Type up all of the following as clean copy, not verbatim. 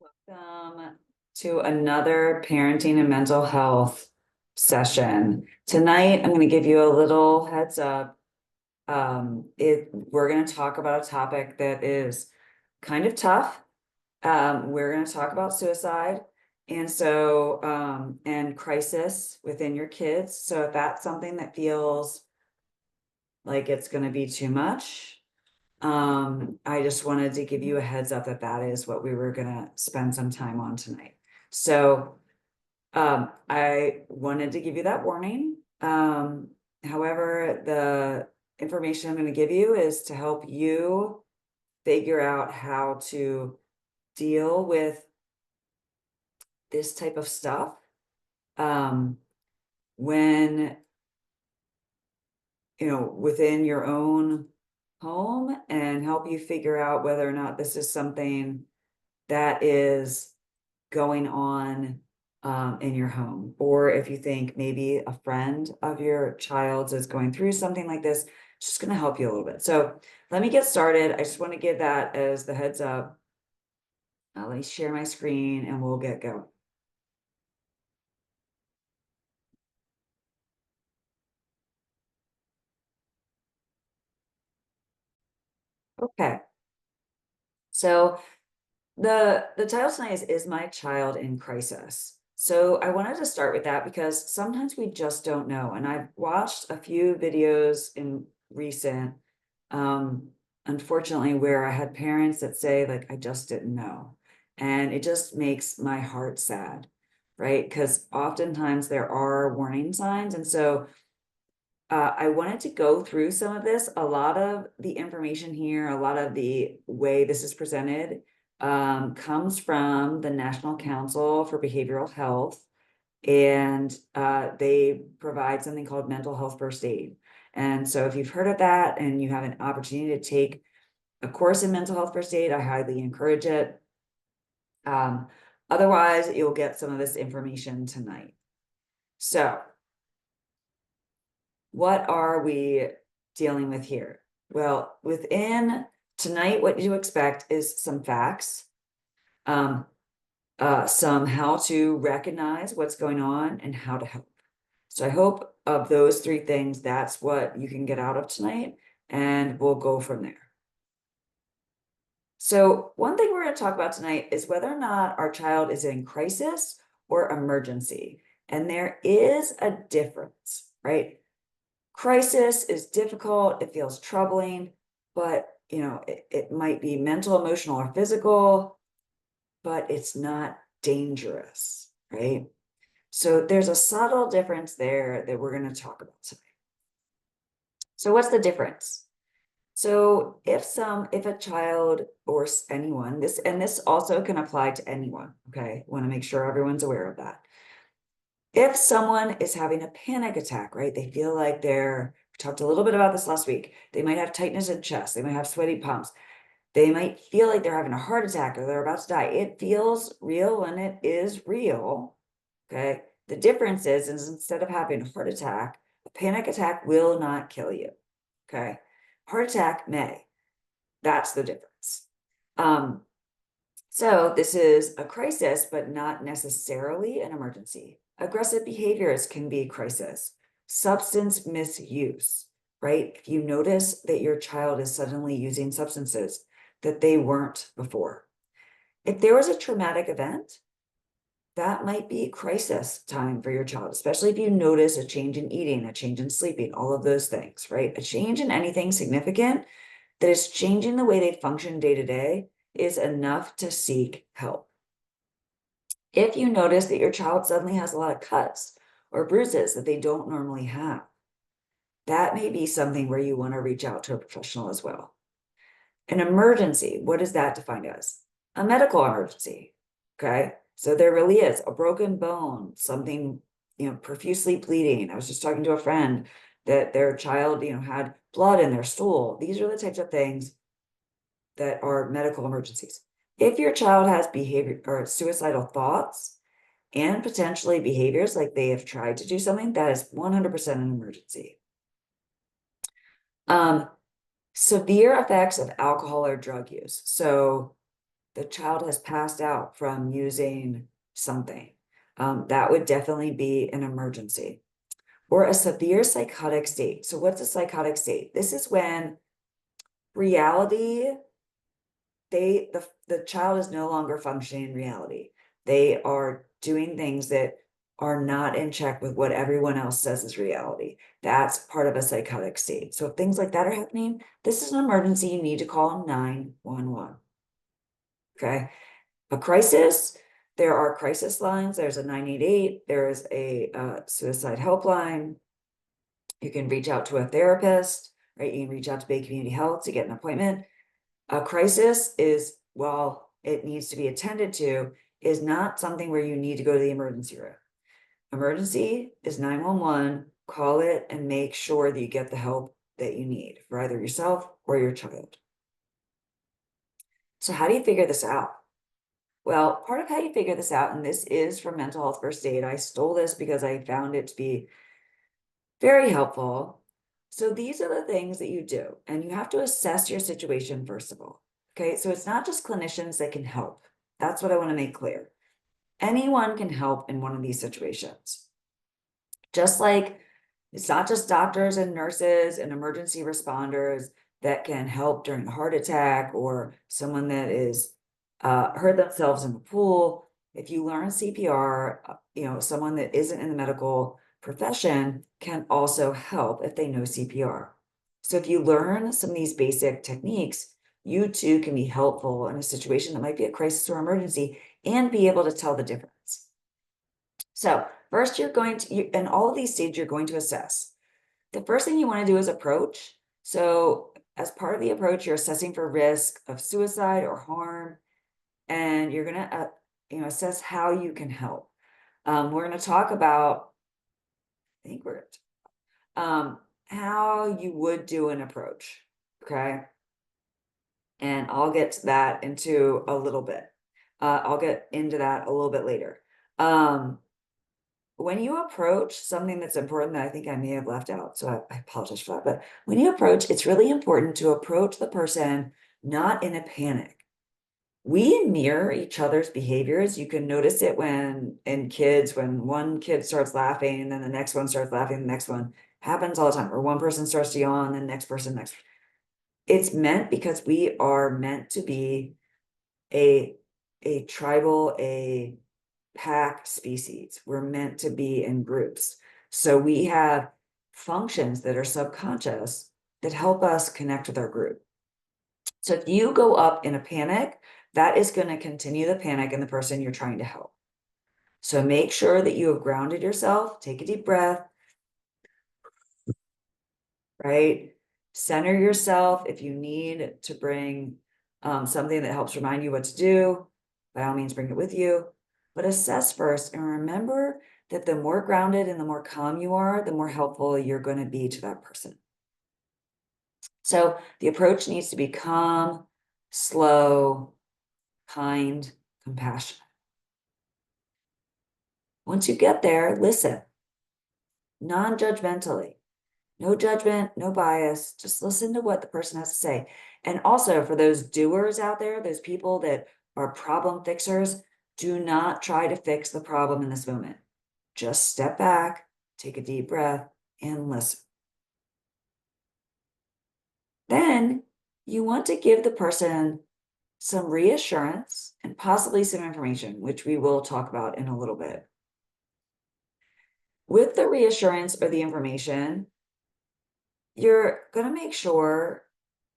Welcome to another parenting and mental health session. Tonight, I'm going to give you a little heads up. We're going to talk about a topic that is kind of tough. We're going to talk about suicide and crisis within your kids. So if that's something that feels like it's going to be too much, I just wanted to give you a heads up that that is what we were gonna spend some time on tonight. So, I wanted to give you that warning. However, the information I'm gonna give you is to help you figure out how to deal with this type of stuff. When, within your own home, and help you figure out whether or not this is something that is going on in your home, or if you think maybe a friend of your child's is going through something like this, it's just going to help you a little bit. So let me get started. I just want to give that as the heads up. Let me share my screen and we'll get going. Okay. So the title tonight is My Child in Crisis? So I wanted to start with that because sometimes we just don't know. And I've watched a few videos in recent, unfortunately, where I had parents that say, like, I just didn't know. And it just makes my heart sad, right? Because oftentimes there are warning signs. And so I wanted to go through some of this. A lot of the information here, a lot of the way this is presented comes from the National Council for Behavioral Health, and they provide something called mental health first aid. And so if you've heard of that and you have an opportunity to take a course in mental health first aid, I highly encourage it. Otherwise, you'll get some of this information tonight. So what are we dealing with here? Well, within tonight, what you expect is some facts, some how to recognize what's going on and how to help. So I hope of those three things, that's what you can get out of tonight, and we'll go from there. So one thing we're going to talk about tonight is whether or not our child is in crisis or emergency. And there is a difference, right? Crisis is difficult, it feels troubling, but it might be mental, emotional, or physical, but it's not dangerous, right? So there's a subtle difference there that we're going to talk about tonight. So what's the difference? So if a child or anyone, this also can apply to anyone, okay? Want to make sure everyone's aware of that. If someone is having a panic attack, right? They feel like we talked a little bit about this last week. They might have tightness in chest. They might have sweaty palms. They might feel like they're having a heart attack or they're about to die. It feels real when it is real, okay? The difference is instead of having a heart attack, a panic attack will not kill you, okay? Heart attack may. That's the difference. So this is a crisis, but not necessarily an emergency. Aggressive behaviors can be a crisis. Substance misuse, right? If you notice that your child is suddenly using substances that they weren't before. If there was a traumatic event, that might be crisis time for your child, especially if you notice a change in eating, a change in sleeping, all of those things, right? A change in anything significant that is changing the way they function day to day is enough to seek help. If you notice that your child suddenly has a lot of cuts or bruises that they don't normally have, that may be something where you want to reach out to a professional as well. An emergency, what is that defined as? A medical emergency, okay? So there really is a broken bone, something, profusely bleeding. I was just talking to a friend that their child, had blood in their stool. These are the types of things that are medical emergencies. If your child has behavior or suicidal thoughts and potentially behaviors like they have tried to do something, that is 100% an emergency. Severe effects of alcohol or drug use. So the child has passed out from using something. That would definitely be an emergency. Or a severe psychotic state. So what's a psychotic state? This is when reality, the child is no longer functioning in reality. They are doing things that are not in check with what everyone else says is reality. That's part of a psychotic state. So if things like that are happening, this is an emergency. You need to call 911. Okay. A crisis, there are crisis lines. There's a 988. There's a suicide helpline. You can reach out to a therapist, right? You can reach out to Bay Community Health to get an appointment. A crisis is, well, it needs to be attended to, is not something where you need to go to the emergency room. Emergency is 911. Call it and make sure that you get the help that you need for either yourself or your child. So how do you figure this out? Well, part of how you figure this out, and this is from Mental Health First Aid. I stole this because I found it to be very helpful. So these are the things that you do, and you have to assess your situation first of all. Okay, so it's not just clinicians that can help. That's what I want to make clear. Anyone can help in one of these situations. Just like it's not just doctors and nurses and emergency responders that can help during a heart attack or someone that is hurt themselves in the pool. If you learn CPR, someone that isn't in the medical profession can also help if they know CPR. So if you learn some of these basic techniques, you too can be helpful in a situation that might be a crisis or emergency and be able to tell the difference. So first you're going to, in all of these stages, you're going to assess. The first thing you want to do is approach. So as part of the approach, you're assessing for risk of suicide or harm, and you're going to, assess how you can help. We're going to talk about, I think how you would do an approach. Okay. And I'll get to that into a little bit. I'll get into that a little bit later. When you approach something that's important that I think I may have left out, so I apologize for that, but when you approach, it's really important to approach the person not in a panic. We mirror each other's behaviors. You can notice it in kids, when one kid starts laughing and then the next one starts laughing, the next one happens all the time, or one person starts to yawn, the next person, It's meant because we are meant to be a tribal, a pack species. We're meant to be in groups. So we have functions that are subconscious that help us connect with our group. So if you go up in a panic, that is going to continue the panic in the person you're trying to help. So make sure that you have grounded yourself. Take a deep breath, right? Center yourself. If you need to bring something that helps remind you what to do, by all means, bring it with you. But assess first and remember that the more grounded and the more calm you are, the more helpful you're going to be to that person. So the approach needs to be calm, slow, kind, compassionate. Once you get there, listen, non-judgmentally. No judgment, no bias, just listen to what the person has to say. And also for those doers out there, those people that are problem fixers, do not try to fix the problem in this moment. Just step back, take a deep breath, and listen. Then you want to give the person some reassurance and possibly some information, which we will talk about in a little bit. With the reassurance or the information, you're going to make sure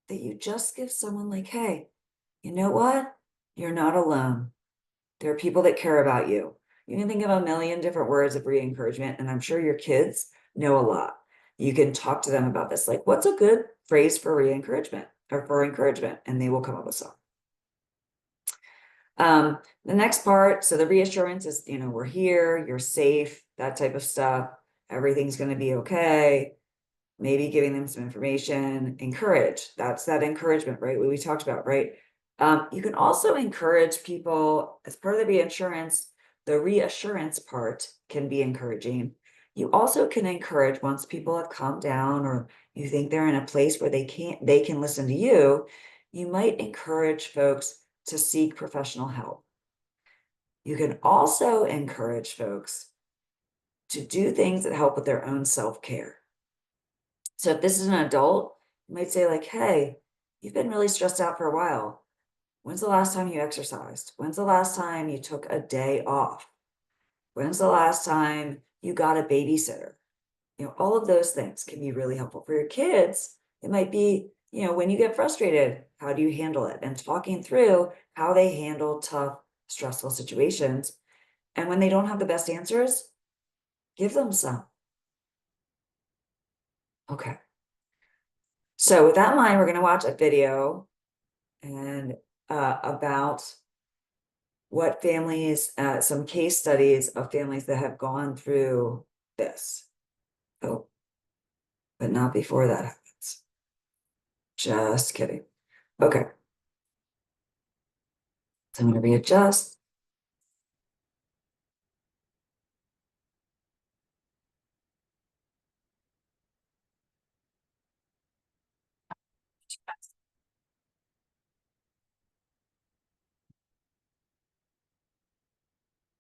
that you just give someone like, hey, you know what? You're not alone. There are people that care about you. You can think of a million different words of re-encouragement, and I'm sure your kids know a lot. You can talk to them about this. Like, what's a good phrase for re-encouragement or for encouragement? And they will come up with some. The next part, so the reassurance is, we're here, you're safe, that type of stuff. Everything's going to be okay. Maybe giving them some information, encourage. That's that encouragement, right? What we talked about, right? You can also encourage people as part of the reassurance. The reassurance part can be encouraging. You also can encourage once people have calmed down or you think they're in a place where they can listen to you. You might encourage folks to seek professional help. You can also encourage folks to do things that help with their own self-care. So if this is an adult, you might say like, hey, you've been really stressed out for a while. When's the last time you exercised? When's the last time you took a day off? When's the last time you got a babysitter? All of those things can be really helpful for your kids. It might be, when you get frustrated, how do you handle it? And talking through how they handle tough, stressful situations. And when they don't have the best answers, give them some. Okay. So with that in mind, we're going to watch a video and about what families, some case studies of families that have gone through this. Oh, but not before that happens. Just kidding. Okay. So I'm going to readjust.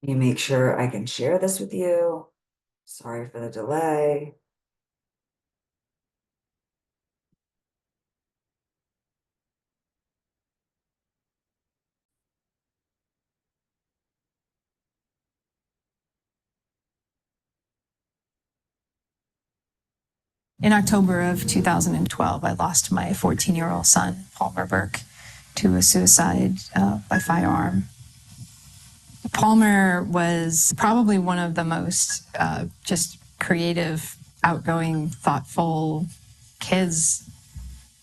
You make sure I can share this with you. Sorry for the delay. In October of 2012, I lost my 14-year-old son, Palmer Burke, to a suicide by firearm. Palmer was probably one of the most just creative, outgoing, thoughtful kids.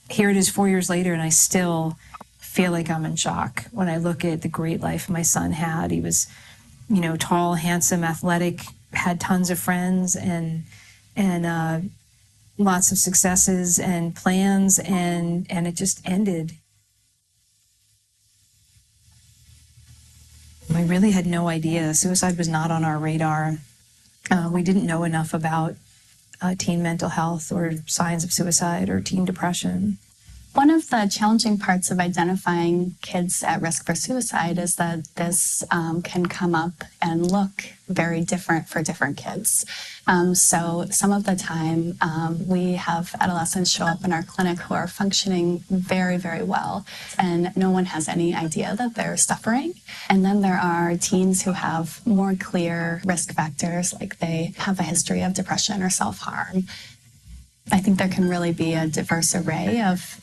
Here it is 4 years later, and I still feel like I'm in shock when I look at the great life my son had. He was, tall, handsome, athletic, had tons of friends, and lots of successes and plans, and it just ended. I really had no idea. Suicide was not on our radar. We didn't know enough about teen mental health or signs of suicide or teen depression. One of the challenging parts of identifying kids at risk for suicide is that this can come up and look very different for different kids. So some of the time we have adolescents show up in our clinic who are functioning very, very well, and no one has any idea that they're suffering. And then there are teens who have more clear risk factors, like they have a history of depression or self-harm. I think there can really be a diverse array of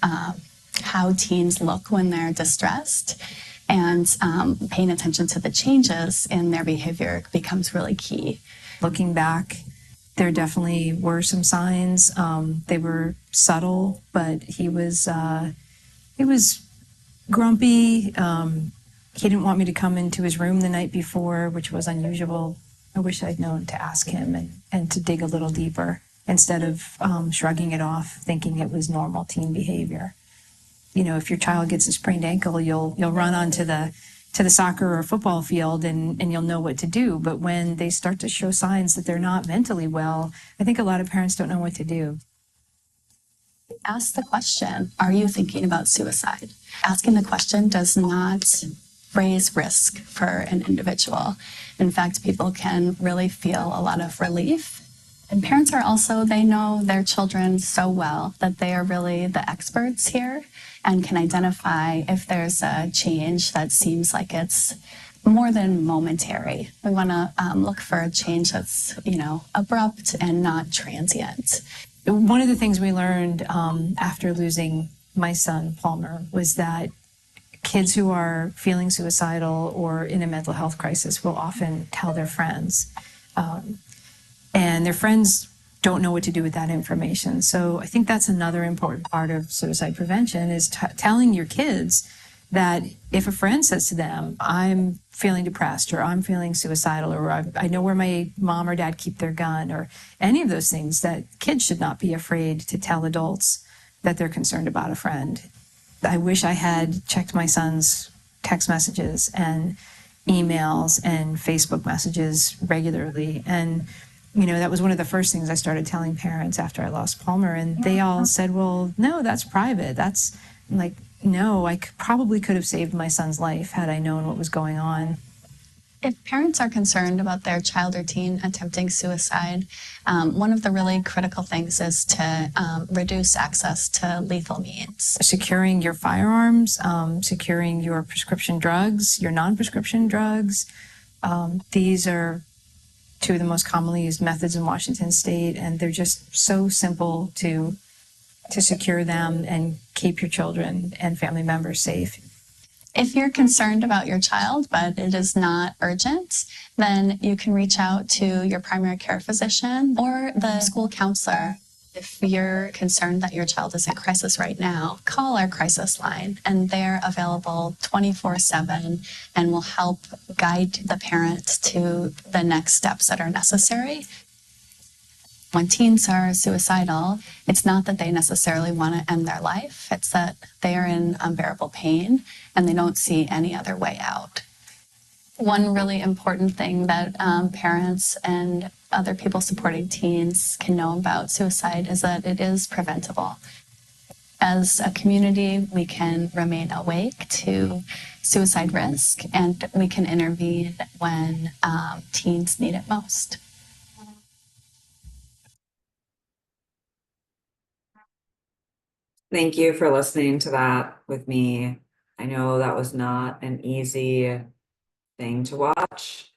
how teens look when they're distressed, and paying attention to the changes in their behavior becomes really key. Looking back, there definitely were some signs. They were subtle, but he was grumpy. He didn't want me to come into his room the night before, which was unusual. I wish I'd known to ask him and to dig a little deeper, instead of shrugging it off, thinking it was normal teen behavior. If your child gets a sprained ankle, you'll run onto the soccer or football field and you'll know what to do. But when they start to show signs that they're not mentally well, I think a lot of parents don't know what to do. Ask the question, are you thinking about suicide? Asking the question does not raise risk for an individual. In fact, people can really feel a lot of relief. And parents are also, they know their children so well that they are really the experts here and can identify if there's a change that seems like it's more than momentary. We want to look for a change that's, abrupt and not transient. One of the things we learned after losing my son, Palmer, was that kids who are feeling suicidal or in a mental health crisis will often tell their friends. And their friends don't know what to do with that information. So I think that's another important part of suicide prevention, is telling your kids that if a friend says to them, I'm feeling depressed, or I'm feeling suicidal, or I know where my mom or dad keep their gun, or any of those things, that kids should not be afraid to tell adults that they're concerned about a friend. I wish I had checked my son's text messages and emails and Facebook messages regularly. And that was one of the first things I started telling parents after I lost Palmer, and they all said, well, no, that's private. That's like, no, probably could have saved my son's life had I known what was going on. If parents are concerned about their child or teen attempting suicide, one of the really critical things is to reduce access to lethal means. Securing your firearms, securing your prescription drugs, your non-prescription drugs. These are two of the most commonly used methods in Washington State, and they're just so simple to secure them and keep your children and family members safe. If you're concerned about your child, but it is not urgent, then you can reach out to your primary care physician or the school counselor. If you're concerned that your child is in crisis right now, call our crisis line, and they're available 24/7 and will help guide the parent to the next steps that are necessary. When teens are suicidal, it's not that they necessarily want to end their life. It's that they are in unbearable pain and they don't see any other way out. One really important thing that parents and other people supporting teens can know about suicide is that it is preventable. As a community, we can remain awake to suicide risk, and we can intervene when teens need it most. Thank you for listening to that with me. I know that was not an easy thing to watch.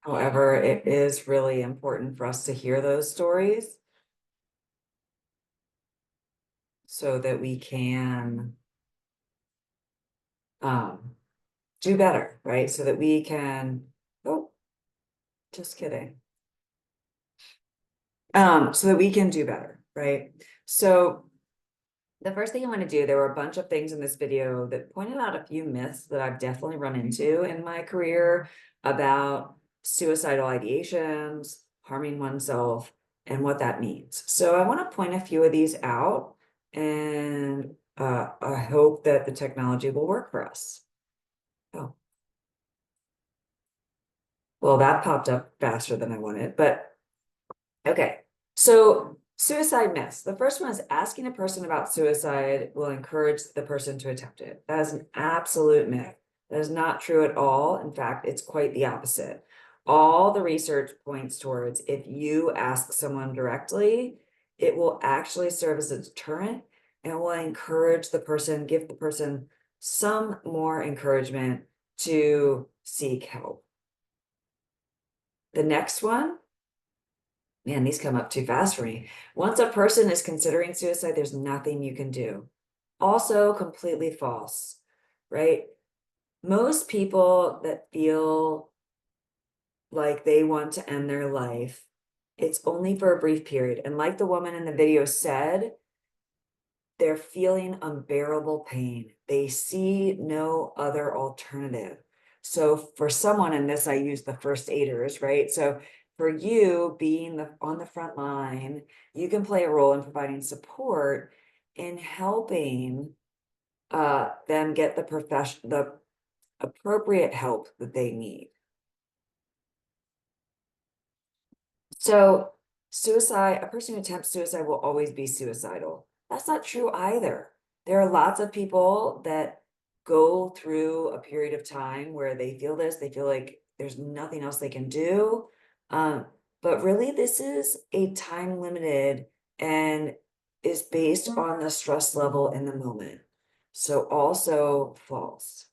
However, it is really important for us to hear those stories so that we can do better, right? So that we can, oh, just kidding. So that we can do better, right? So the first thing I want to do, there were a bunch of things in this video that pointed out a few myths that I've definitely run into in my career about suicidal ideations, harming oneself, and what that means. So I want to point a few of these out, and I hope that the technology will work for us. Oh. Well, that popped up faster than I wanted, but okay. So suicide myths. The first one is asking a person about suicide will encourage the person to attempt it. That is an absolute myth. That is not true at all. In fact, it's quite the opposite. All the research points towards if you ask someone directly, it will actually serve as a deterrent and will encourage the person, give the person some more encouragement to seek help. The next one, man, these come up too fast for me. Once a person is considering suicide, there's nothing you can do. Also completely false, right? Most people that feel like they want to end their life, it's only for a brief period. And like the woman in the video said, they're feeling unbearable pain. They see no other alternative. So for someone in this, I use the first aiders, right? So for you being on the front line, you can play a role in providing support in helping them get the appropriate help that they need. So suicide, a person who attempts suicide will always be suicidal. That's not true either. There are lots of people that go through a period of time where they feel this, they feel like there's nothing else they can do. But really, this is a time limited and is based on the stress level in the moment. So also false.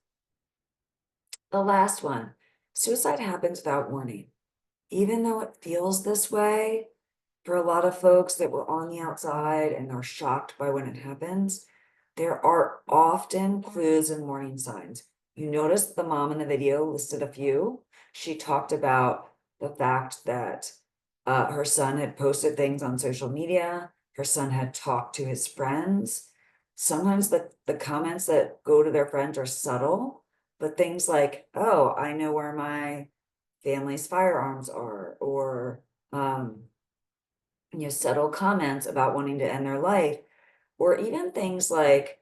The last one, suicide happens without warning. Even though it feels this way, for a lot of folks that were on the outside and are shocked by when it happens, there are often clues and warning signs. You notice the mom in the video listed a few. She talked about the fact that her son had posted things on social media. Her son had talked to his friends. Sometimes the comments that go to their friends are subtle, but things like, oh, I know where my family's firearms are, or subtle comments about wanting to end their life, or even things like,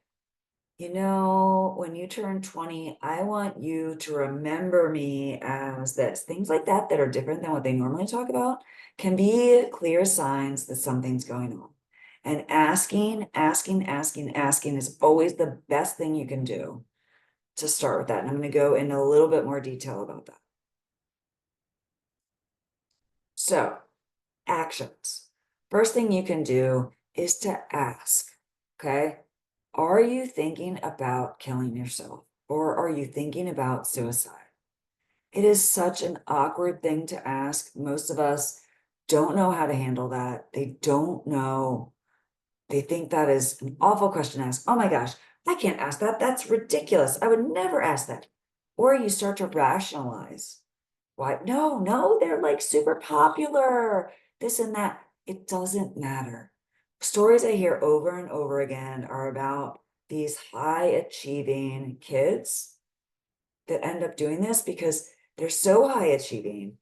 when you turn 20, I want you to remember me as this. Things like that that are different than what they normally talk about can be clear signs that something's going on. And asking is always the best thing you can do to start with that. And I'm going to go into a little bit more detail about that. So, actions. First thing you can do is to ask, okay? Are you thinking about killing yourself, or are you thinking about suicide? It is such an awkward thing to ask. Most of us don't know how to handle that. They don't know. They think that is an awful question to ask. Oh my gosh, I can't ask that. That's ridiculous. I would never ask that. Or you start to rationalize. Why? No, they're like super popular, this and that. It doesn't matter. Stories I hear over and over again are about these high achieving kids that end up doing this because they're so high achieving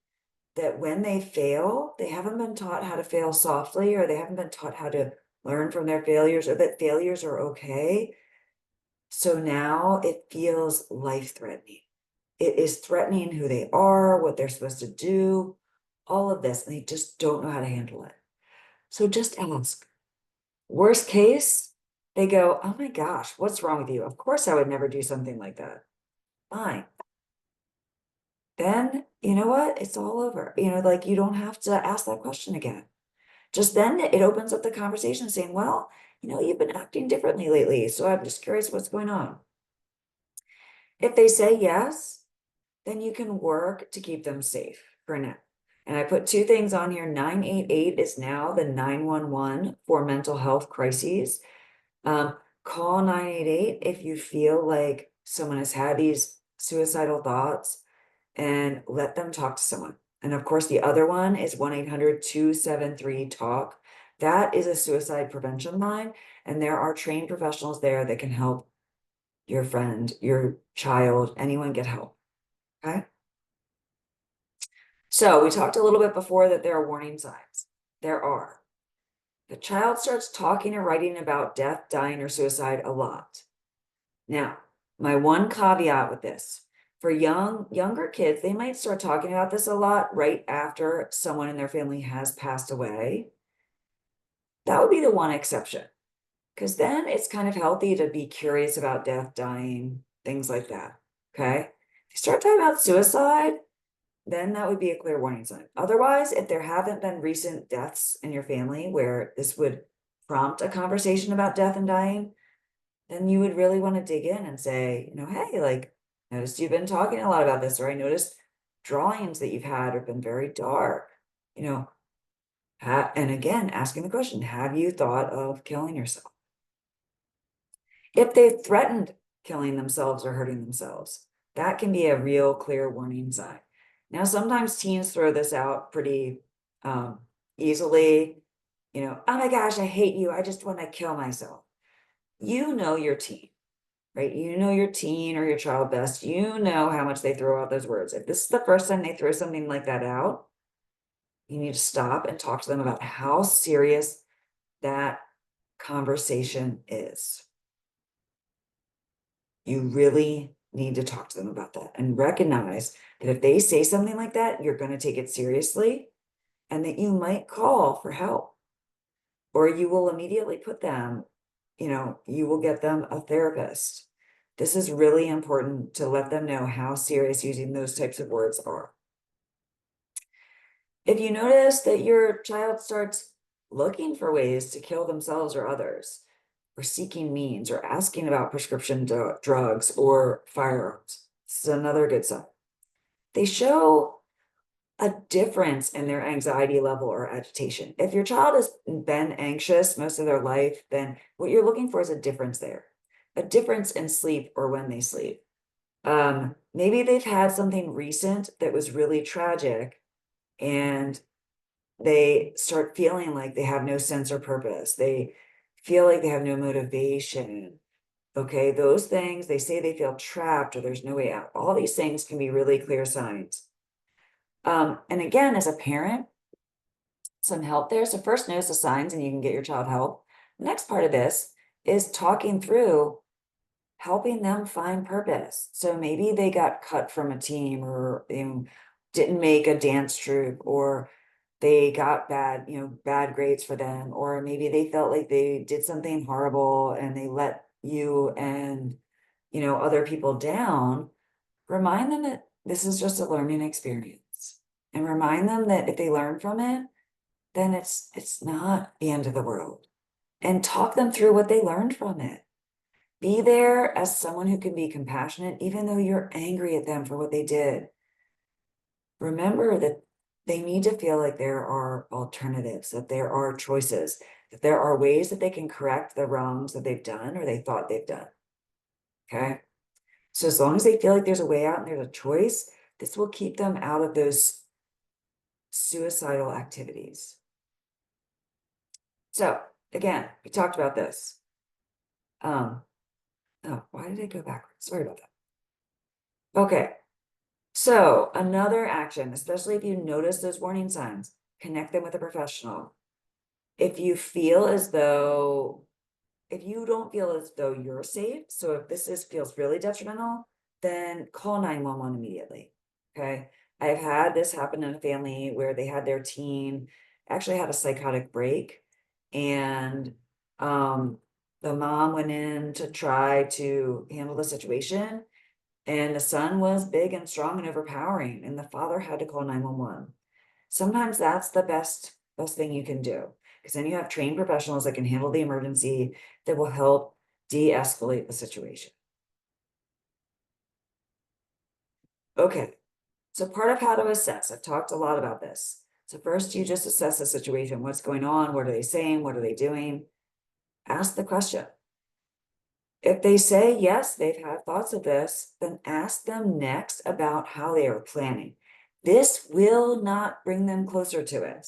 that when they fail, they haven't been taught how to fail softly, or they haven't been taught how to learn from their failures, or that failures are okay. So now it feels life-threatening. It is threatening who they are, what they're supposed to do, all of this, and they just don't know how to handle it. So just ask. Worst case, they go, oh my gosh, what's wrong with you? Of course I would never do something like that. Fine. Then, you know what? It's all over. Like you don't have to ask that question again. Just then it opens up the conversation saying, well, you've been acting differently lately, so I'm just curious what's going on. If they say yes, then you can work to keep them safe for now. And I put two things on here. 988 is now the 911 for mental health crises. Call 988 if you feel like someone has had these suicidal thoughts, and let them talk to someone. And of course, the other one is 1-800-273-TALK. That is a suicide prevention line, and there are trained professionals there that can help your friend, your child, anyone get help. Okay. So we talked a little bit before that there are warning signs. There are. The child starts talking or writing about death, dying, or suicide a lot. Now, my one caveat with this, for younger kids, they might start talking about this a lot right after someone in their family has passed away. That would be the one exception, because then it's kind of healthy to be curious about death, dying, things like that. Okay. If you start talking about suicide, then that would be a clear warning sign. Otherwise, if there haven't been recent deaths in your family where this would prompt a conversation about death and dying, then you would really want to dig in and say, hey, like, noticed you've been talking a lot about this, or I noticed drawings that you've had have been very dark, and again, asking the question, have you thought of killing yourself? If they've threatened killing themselves or hurting themselves, that can be a real clear warning sign. Now, sometimes teens throw this out pretty easily, oh my gosh, I hate you, I just want to kill myself. Your teen, right? Your teen or your child best. How much they throw out those words. If this is the first time they throw something like that out, you need to stop and talk to them about how serious that conversation is. You really need to talk to them about that and recognize that if they say something like that, you're going to take it seriously, and that you might call for help, or you will immediately put them, you will get them a therapist. This is really important to let them know how serious using those types of words are. If you notice that your child starts looking for ways to kill themselves or others, or seeking means, or asking about prescription drugs or firearms, this is another good sign. They show a difference in their anxiety level or agitation. If your child has been anxious most of their life, then what you're looking for is a difference there, a difference in sleep or when they sleep. Maybe they've had something recent that was really tragic, and they start feeling like they have no sense or purpose. They feel like they have no motivation. Okay, those things, they say they feel trapped or there's no way out. All these things can be really clear signs. And again, as a parent, some help there. So first, notice the signs and you can get your child help. The next part of this is talking through helping them find purpose. So maybe they got cut from a team, or didn't make a dance troupe, or they got bad grades for them, or maybe they felt like they did something horrible and they let you and, other people down, remind them that this is just a learning experience. And remind them that if they learn from it, then it's not the end of the world. And talk them through what they learned from it. Be there as someone who can be compassionate, even though you're angry at them for what they did. Remember that they need to feel like there are alternatives, that there are choices, that there are ways that they can correct the wrongs that they've done or they thought they've done. Okay? So as long as they feel like there's a way out and there's a choice, this will keep them out of those suicidal activities. So again, we talked about this. Oh, why did I go backwards? Sorry about that. Okay. So another action, especially if you notice those warning signs, connect them with a professional. If you don't feel as though you're safe, so if this feels really detrimental, then call 911 immediately. Okay. I've had this happen in a family where they had their teen actually had a psychotic break, and the mom went in to try to handle the situation, and the son was big and strong and overpowering, and the father had to call 911. Sometimes that's the best thing you can do, because then you have trained professionals that can handle the emergency that will help de-escalate the situation. Okay, so part of how to assess, I've talked a lot about this. So first you just assess the situation. What's going on? What are they saying? What are they doing? Ask the question. If they say yes, they've had thoughts of this, then ask them next about how they are planning. This will not bring them closer to it.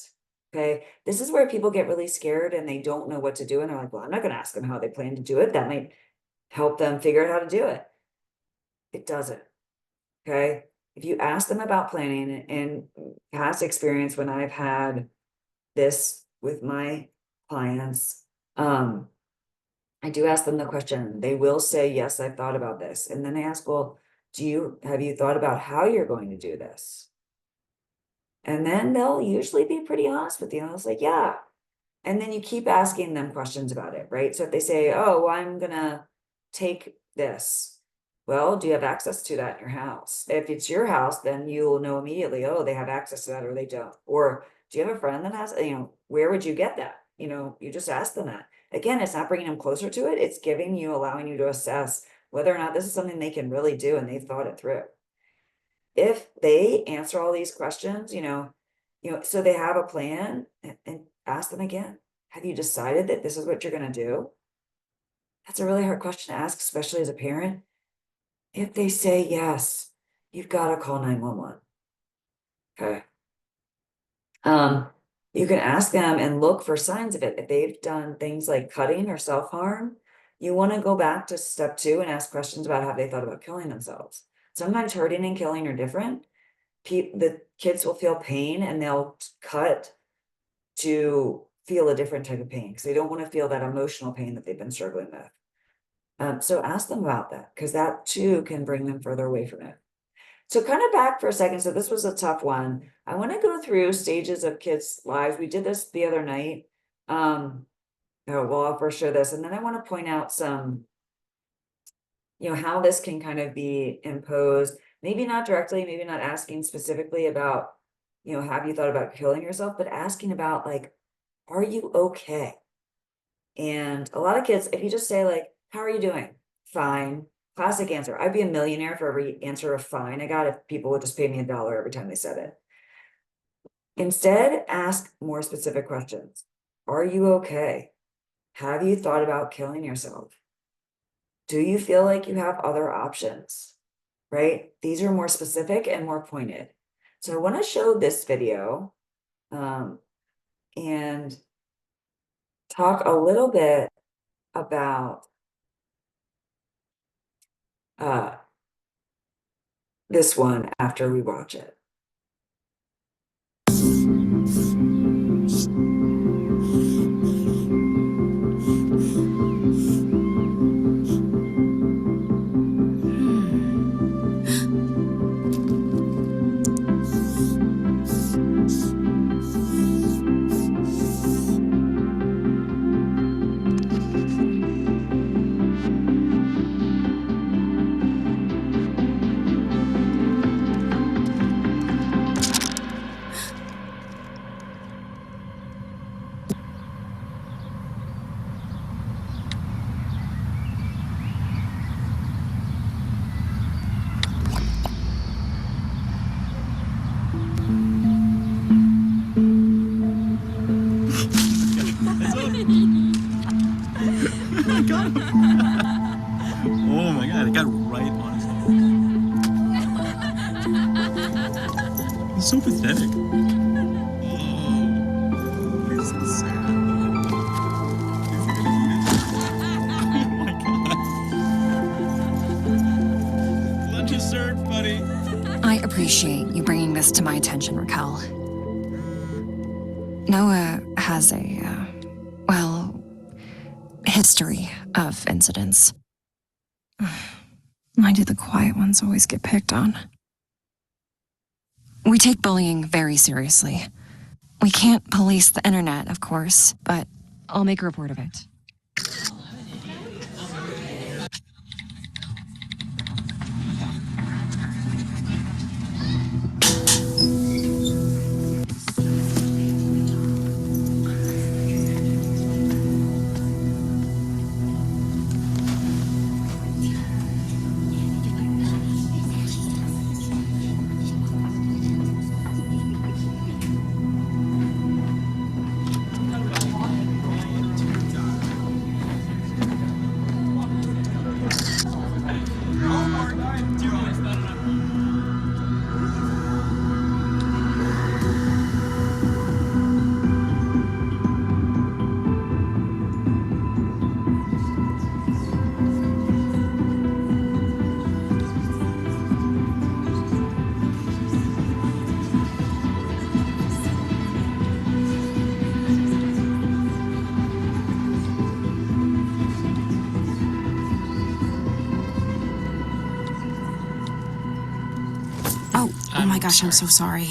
Okay, this is where people get really scared and they don't know what to do. And they're like, well, I'm not going to ask them how they plan to do it. That might help them figure out how to do it. It doesn't. Okay, if you ask them about planning, and past experience when I've had this with my clients, I do ask them the question. They will say, yes, I've thought about this. And then I ask, well, have you thought about how you're going to do this? And then they'll usually be pretty honest with you. And I was like, yeah. And then you keep asking them questions about it, right? So if they say, oh, well, I'm gonna take this. Well, do you have access to that in your house? If it's your house, then you'll know immediately, oh, they have access to that or they don't. Or do you have a friend that has, where would you get that? You just ask them that. Again, it's not bringing them closer to it. It's allowing you to assess whether or not this is something they can really do and they've thought it through. If they answer all these questions, so they have a plan, and ask them again, have you decided that this is what you're going to do? That's a really hard question to ask, especially as a parent. If they say yes, you've got to call 911. Okay. You can ask them and look for signs of it. If they've done things like cutting or self-harm, you want to go back to step 2 and ask questions about have they thought about killing themselves. Sometimes hurting and killing are different. The kids will feel pain and they'll cut to feel a different type of pain because they don't want to feel that emotional pain that they've been struggling with. So ask them about that, because that too can bring them further away from it. So kind of back for a second. So this was a tough one. I want to go through stages of kids' lives. We did this the other night. I'll first show this, and then I want to point out some, how this can kind of be imposed. Maybe not directly, maybe not asking specifically about, have you thought about killing yourself, but asking about like, are you okay? And a lot of kids, if you just say like, how are you doing? Fine. Classic answer. I'd be a millionaire for every answer of fine I got if people would just pay me $1 every time they said it. Instead, ask more specific questions. Are you okay? Have you thought about killing yourself? Do you feel like you have other options? Right? These are more specific and more pointed. So I want to show this video and talk a little bit about this one after we watch it. I got him. Oh my god, I got right on his head. He's so pathetic. Oh, he's so sad. Is he gonna eat it? Oh my god. Lunch is served, buddy. I appreciate you bringing this to my attention, Raquel. Noah has a, history of incidents. Why do the quiet ones always get picked on? We take bullying very seriously. We can't police the internet, of course, but I'll make a report of it. Oh my gosh, I'm so sorry.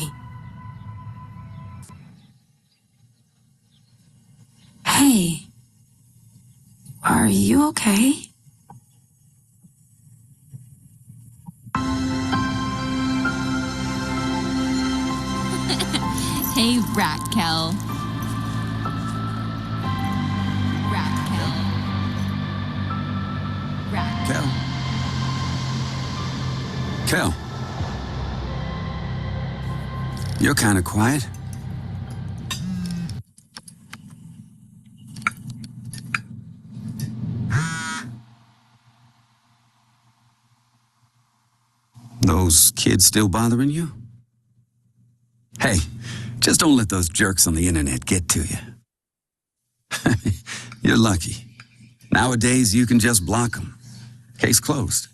Hey, are you okay? Hey, Raquel. Raquel. Raquel. Kel. You're kind of quiet. Those kids still bothering you? Hey, just don't let those jerks on the internet get to you. You're lucky. Nowadays, you can just block them. Case closed.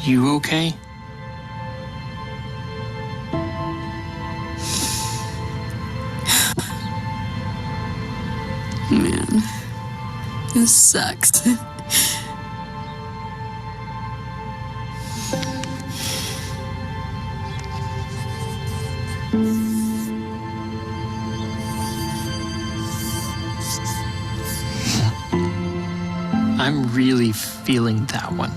you okay? Man, this sucks. I'm really feeling that one.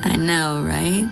I know, right?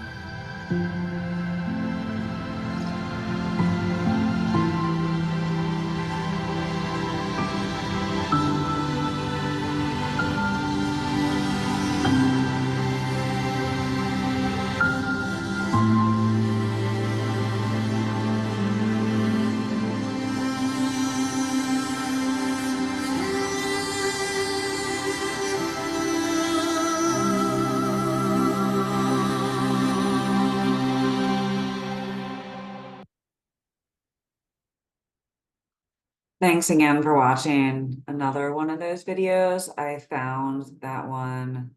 Thanks again for watching another one of those videos. I found that one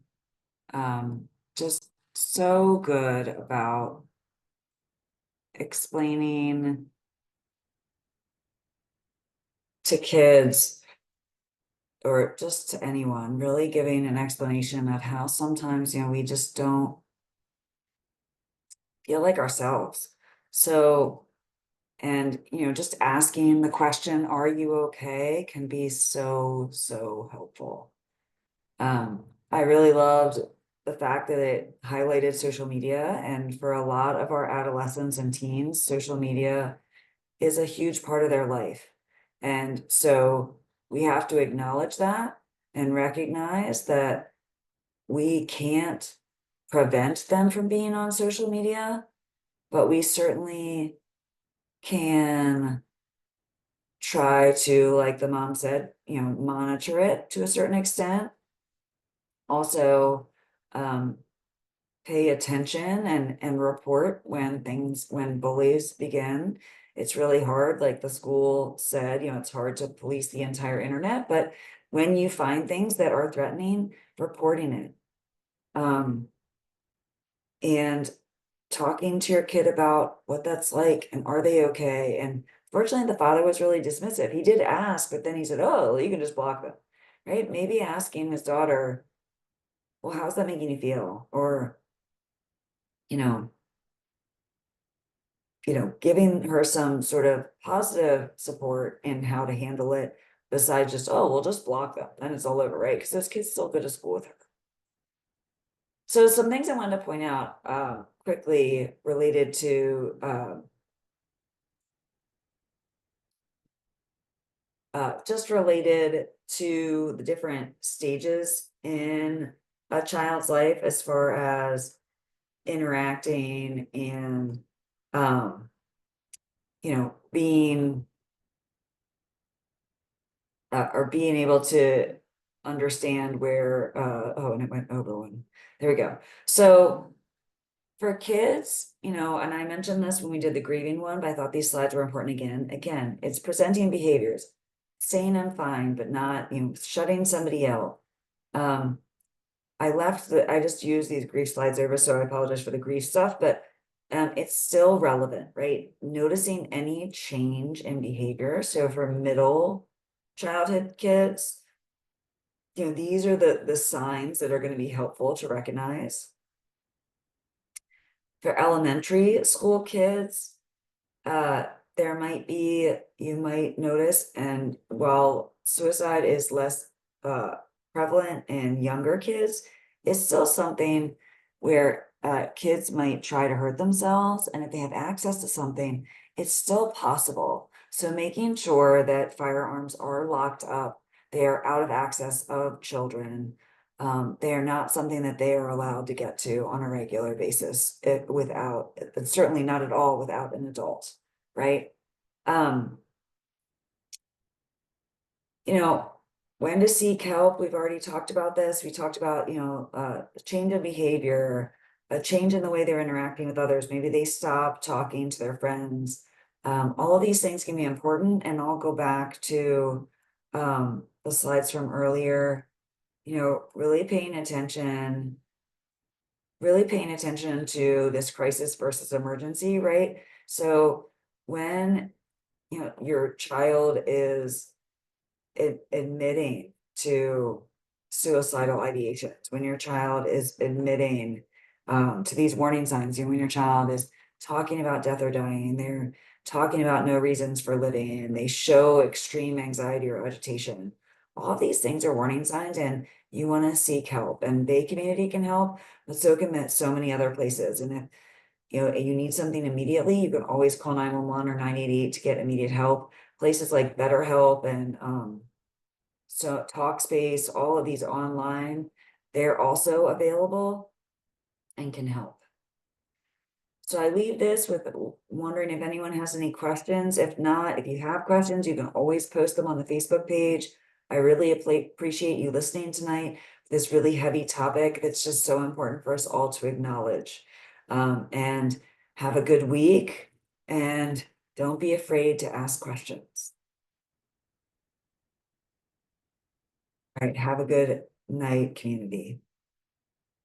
just so good about explaining to kids or just to anyone, really giving an explanation of how sometimes, we just don't feel like ourselves. So, and, just asking the question, are you okay, can be so, so helpful. I really loved the fact that it highlighted social media, and for a lot of our adolescents and teens, social media is a huge part of their life. And so we have to acknowledge that and recognize that we can't prevent them from being on social media, but we certainly can try to, like the mom said, monitor it to a certain extent. Also, pay attention and report when bullies begin. It's really hard, like the school said, it's hard to police the entire internet, but when you find things that are threatening, reporting it. And talking to your kid about what that's like and are they okay? And fortunately, the father was really dismissive. He did ask, but then he said, oh, you can just block them, right? Maybe asking his daughter, well, how's that making you feel? Or, giving her some sort of positive support in how to handle it, besides just, oh, we'll just block them, then it's all over, right? Because those kids still go to school with her. So some things I wanted to point out quickly related to just related to the different stages in a child's life as far as interacting and being or being able to understand where oh, and it went over one. There we go. So for kids, and I mentioned this when we did the grieving one, but I thought these slides were important again, it's presenting behaviors, saying I'm fine, but not, shutting somebody out. I just used these grief slides over, so I apologize for the grief stuff, but it's still relevant, right? Noticing any change in behavior. So for middle childhood kids, these are the signs that are going to be helpful to recognize. For elementary school kids, there might be, you might notice, and while suicide is less prevalent in younger kids, it's still something where kids might try to hurt themselves, and if they have access to something, it's still possible. So making sure that firearms are locked up, they are out of access of children. They are not something that they are allowed to get to on a regular basis without, certainly not at all without an adult, right? When to seek help, we've already talked about this. We talked about, a change of behavior, a change in the way they're interacting with others. Maybe they stop talking to their friends. All of these things can be important, and I'll go back to the slides from earlier, really paying attention really paying attention to this crisis versus emergency, right? So when, you know, your child is admitting to suicidal ideations, when your child is admitting to these warning signs, when your child is talking about death or dying, they're talking about no reasons for living, and they show extreme anxiety or agitation. All of these things are warning signs, and you want to seek help. And Bay Community can help, but so can so many other places. And if you need something immediately, you can always call 911 or 988 to get immediate help. Places like BetterHelp and so Talkspace, all of these online, they're also available and can help. So I leave this with wondering if anyone has any questions. If not, if you have questions, you can always post them on the Facebook page. I really appreciate you listening tonight. This really heavy topic that's just so important for us all to acknowledge. And have a good week, and don't be afraid to ask questions. All right, have a good night, community.